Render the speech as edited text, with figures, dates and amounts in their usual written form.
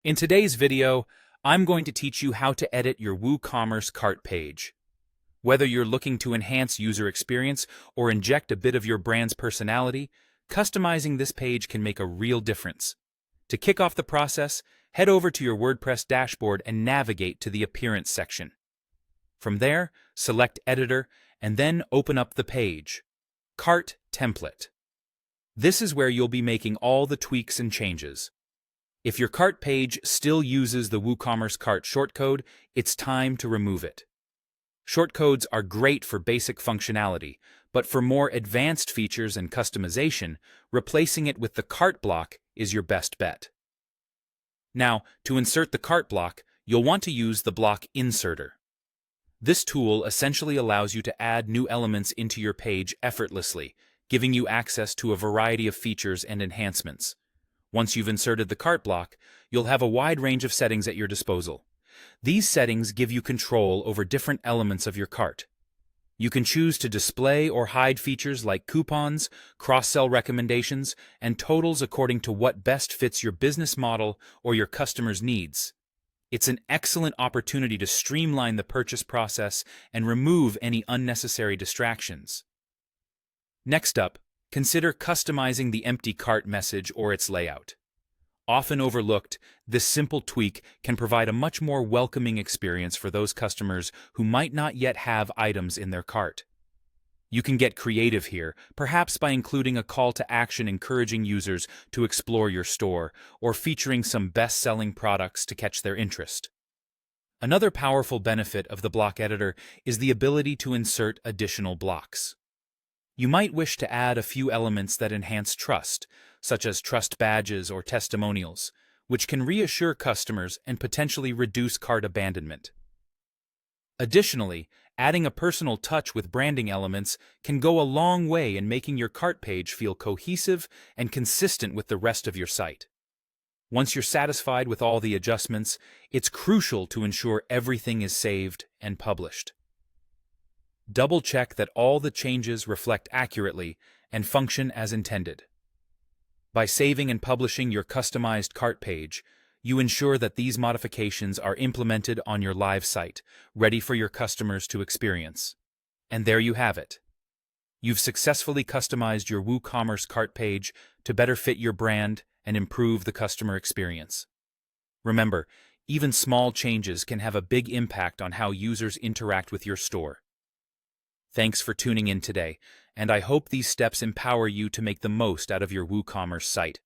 In today's video, I'm going to teach you how to edit your WooCommerce cart page. Whether you're looking to enhance user experience or inject a bit of your brand's personality, customizing this page can make a real difference. To kick off the process, head over to your WordPress dashboard and navigate to the Appearance section. From there, select Editor and then open up the page. Cart Template. This is where you'll be making all the tweaks and changes. If your cart page still uses the WooCommerce cart shortcode, it's time to remove it. Shortcodes are great for basic functionality, but for more advanced features and customization, replacing it with the cart block is your best bet. Now, to insert the cart block, you'll want to use the block inserter. This tool essentially allows you to add new elements into your page effortlessly, giving you access to a variety of features and enhancements. Once you've inserted the cart block, you'll have a wide range of settings at your disposal. These settings give you control over different elements of your cart. You can choose to display or hide features like coupons, cross-sell recommendations, and totals according to what best fits your business model or your customers' needs. It's an excellent opportunity to streamline the purchase process and remove any unnecessary distractions. Next up, consider customizing the empty cart message or its layout. Often overlooked, this simple tweak can provide a much more welcoming experience for those customers who might not yet have items in their cart. You can get creative here, perhaps by including a call to action encouraging users to explore your store, or featuring some best-selling products to catch their interest. Another powerful benefit of the block editor is the ability to insert additional blocks. You might wish to add a few elements that enhance trust, such as trust badges or testimonials, which can reassure customers and potentially reduce cart abandonment. Additionally, adding a personal touch with branding elements can go a long way in making your cart page feel cohesive and consistent with the rest of your site. Once you're satisfied with all the adjustments, it's crucial to ensure everything is saved and published. Double-check that all the changes reflect accurately and function as intended. By saving and publishing your customized cart page, you ensure that these modifications are implemented on your live site, ready for your customers to experience. And there you have it. You've successfully customized your WooCommerce cart page to better fit your brand and improve the customer experience. Remember, even small changes can have a big impact on how users interact with your store. Thanks for tuning in today, and I hope these steps empower you to make the most out of your WooCommerce site.